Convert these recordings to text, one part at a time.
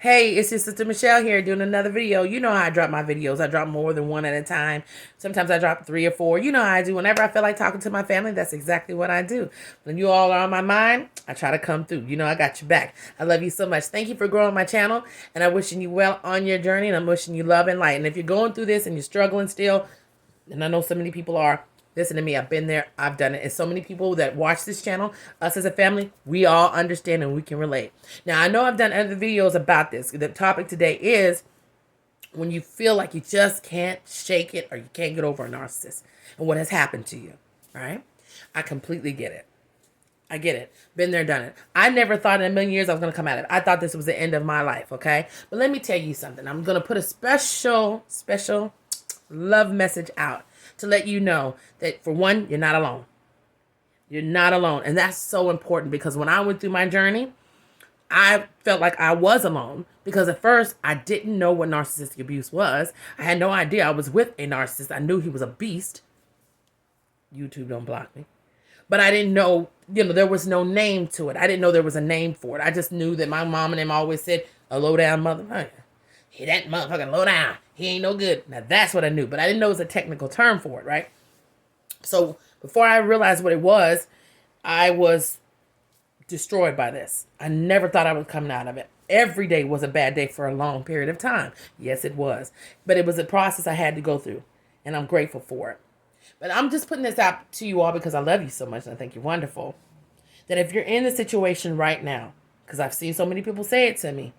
Hey, it's your sister Michelle here doing another video. You know how I drop my videos. I drop more than one at a time. Sometimes I drop 3 or 4. You know how I do. Whenever I feel like talking to my family, that's exactly what I do. When you all are on my mind, I try to come through. You know I got your back. I love you so much. Thank you for growing my channel, and I'm wishing you well on your journey, and I'm wishing you love and light. And if you're going through this and you're struggling still, and I know so many people are, listen to me. I've been there. I've done it. And so many people that watch this channel, us as a family, we all understand and we can relate. Now, I know I've done other videos about this. The topic today is when you feel like you just can't shake it or you can't get over a narcissist and what has happened to you, right? I completely get it. I get it. Been there, done it. I never thought in a million years I was going to come at it. I thought this was the end of my life, okay? But let me tell you something. I'm going to put a special love message out to let you know that, for one, you're not alone. You're not alone. And that's so important, because when I went through my journey, I felt like I was alone, because at first I didn't know what narcissistic abuse was. I had no idea I was with a narcissist. I knew he was a beast. YouTube don't block me. But I didn't know, there was no name to it. I didn't know there was a name for it. I just knew that my mom and them always said, a low down mother. Hey, that motherfucking low down. He ain't no good. Now, that's what I knew. But I didn't know it was a technical term for it, right? So before I realized what it was, I was destroyed by this. I never thought I was coming out of it. Every day was a bad day for a long period of time. Yes, it was. But it was a process I had to go through, and I'm grateful for it. But I'm just putting this out to you all because I love you so much and I think you're wonderful. That if you're in the situation right now, because I've seen so many people say it to me,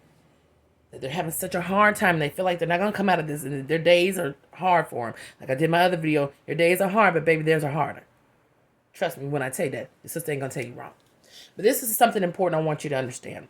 that they're having such a hard time. They feel like they're not going to come out of this, and their days are hard for them. Like I did my other video, your days are hard, but baby, theirs are harder. Trust me when I say that. Your sister ain't going to tell you wrong. But this is something important I want you to understand.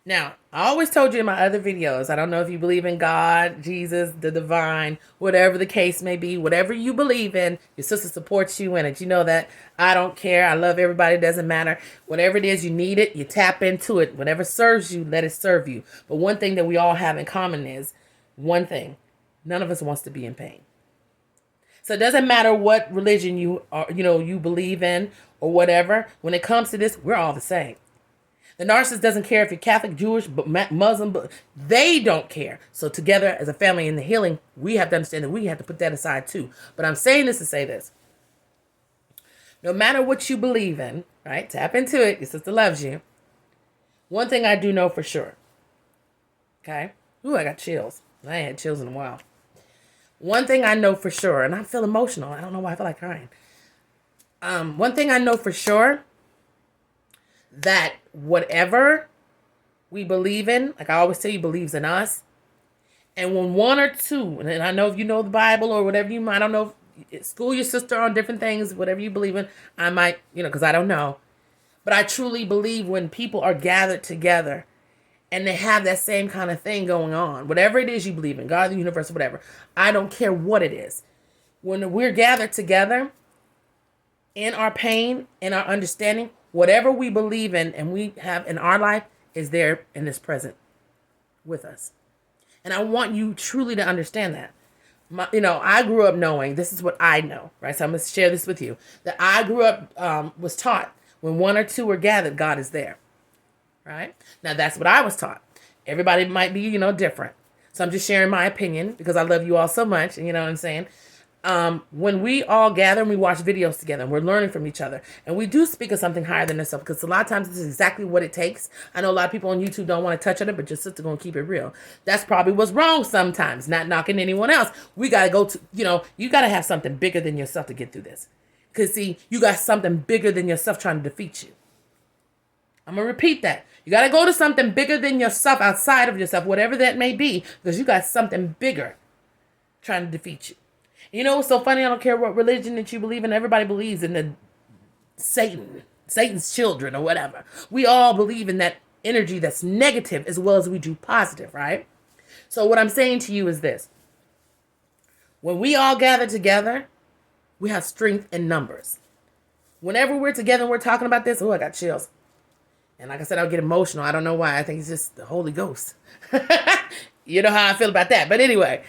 Now, I always told you in my other videos, I don't know if you believe in God, Jesus, the divine, whatever the case may be, whatever you believe in, your sister supports you in it. You know that. I don't care. I love everybody. It doesn't matter. Whatever it is, you need it, you tap into it. Whatever serves you, let it serve you. But one thing that we all have in common is one thing. None of us wants to be in pain. So it doesn't matter what religion you are, you believe in or whatever. When it comes to this, we're all the same. The narcissist doesn't care if you're Catholic, Jewish, Muslim, but they don't care. So together as a family in the healing, we have to understand that we have to put that aside too. But I'm saying this to say this. No matter what you believe in, right? Tap into it. Your sister loves you. One thing I do know for sure. Okay? Ooh, I got chills. I ain't had chills in a while. One thing I know for sure, and I feel emotional. I don't know why I feel like crying. One thing I know for sure, that whatever we believe in, like I always tell you, believes in us. And when one or two, and I know if you know the Bible or whatever I don't know, school your sister on different things, whatever you believe in, I might, because I don't know. But I truly believe when people are gathered together and they have that same kind of thing going on, whatever it is you believe in, God, the universe, whatever, I don't care what it is. When we're gathered together in our pain, in our understanding, whatever we believe in and we have in our life is there and is present with us. And I want you truly to understand that. I grew up knowing, this is what I know, right? So I'm going to share this with you. That I grew up, was taught, when one or two are gathered, God is there, right? Now, that's what I was taught. Everybody might be, different. So I'm just sharing my opinion because I love you all so much. And you know what I'm saying? When we all gather and we watch videos together and we're learning from each other and we do speak of something higher than ourselves, because a lot of times this is exactly what it takes. I know a lot of people on YouTube don't want to touch on it, but your sister going to keep it real. That's probably what's wrong sometimes, not knocking anyone else. We got to go to, you got to have something bigger than yourself to get through this. Because see, you got something bigger than yourself trying to defeat you. I'm going to repeat that. You got to go to something bigger than yourself, outside of yourself, whatever that may be, because you got something bigger trying to defeat you. You know what's so funny? I don't care what religion that you believe in. Everybody believes in the Satan's children or whatever. We all believe in that energy that's negative as well as we do positive, right? So what I'm saying to you is this. When we all gather together, we have strength in numbers. Whenever we're together and we're talking about this, I got chills. And like I said, I'll get emotional. I don't know why. I think it's just the Holy Ghost. You know how I feel about that. But anyway,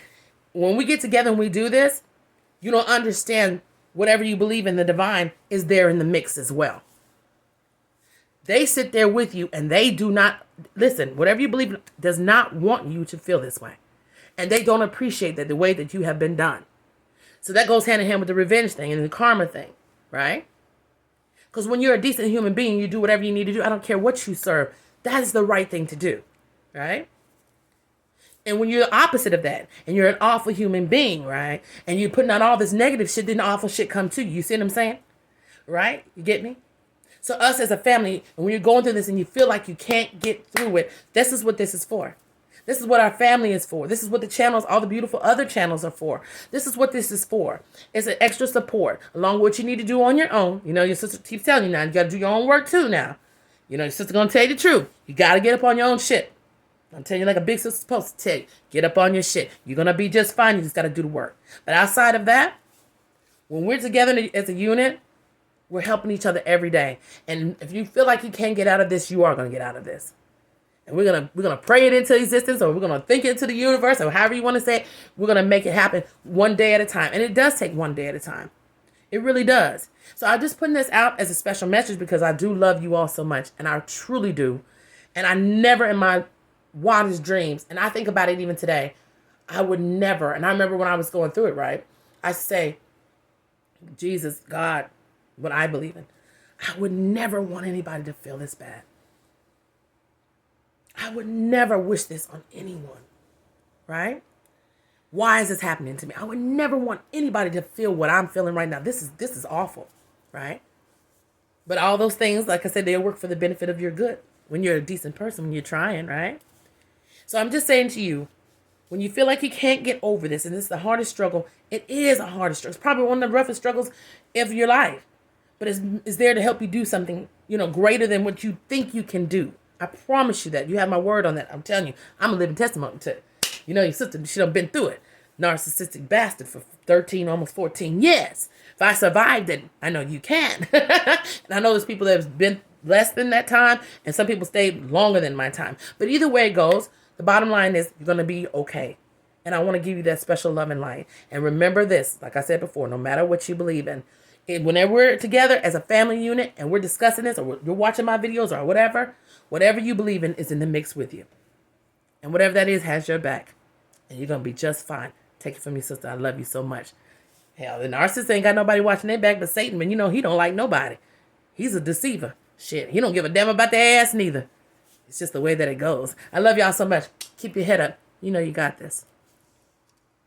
when we get together and we do this, you don't understand whatever you believe in the divine is there in the mix as well. They sit there with you and they do not, listen, whatever you believe does not want you to feel this way. And they don't appreciate that the way that you have been done. So that goes hand in hand with the revenge thing and the karma thing, right? Because when you're a decent human being, you do whatever you need to do. I don't care what you serve. That is the right thing to do, right? And when you're the opposite of that, and you're an awful human being, right? And you're putting out all this negative shit, then the awful shit come to you. You see what I'm saying? Right? You get me? So us as a family, and when you're going through this and you feel like you can't get through it, this is what this is for. This is what our family is for. This is what the channels, all the beautiful other channels are for. This is what this is for. It's an extra support along with what you need to do on your own. You know, your sister keeps telling you now, you got to do your own work too now. You know, your sister's going to tell you the truth. You got to get up on your own shit. I'm telling you like a big sister's supposed to tell you. Get up on your shit. You're going to be just fine. You just got to do the work. But outside of that, when we're together as a unit, we're helping each other every day. And if you feel like you can't get out of this, you are going to get out of this. And we're gonna pray it into existence, or we're gonna think it into the universe, or however you want to say it. We're gonna make it happen one day at a time. And it does take one day at a time. It really does. So I'm just putting this out as a special message because I do love you all so much. And I truly do. And I never in my wildest dreams, and I think about it even today, I would never, and I remember when I was going through it, right? I say, Jesus, God, what I believe in, I would never want anybody to feel this bad. I would never wish this on anyone, right? Why is this happening to me? I would never want anybody to feel what I'm feeling right now. This is awful, right? But all those things, like I said, they work for the benefit of your good when you're a decent person, when you're trying, right? So I'm just saying to you, when you feel like you can't get over this, and this is the hardest struggle, it is a hardest struggle. It's probably one of the roughest struggles of your life. But it's there to help you do something, greater than what you think you can do. I promise you that. You have my word on that. I'm telling you, I'm a living testimony to it. Your sister, she done been through it. Narcissistic bastard for 13, almost 14 years. If I survived it, I know you can. And I know there's people that have been less than that time, and some people stayed longer than my time. But either way it goes, the bottom line is you're going to be okay. And I want to give you that special love and light. And remember this, like I said before, no matter what you believe in, whenever we're together as a family unit and we're discussing this, or you're watching my videos or whatever you believe in is in the mix with you. And whatever that is has your back. And you're going to be just fine. Take it from your sister. I love you so much. Hell, the narcissist ain't got nobody watching their back but Satan. But he don't like nobody. He's a deceiver. Shit, he don't give a damn about their ass neither. It's just the way that it goes. I love y'all so much. Keep your head up. You got this.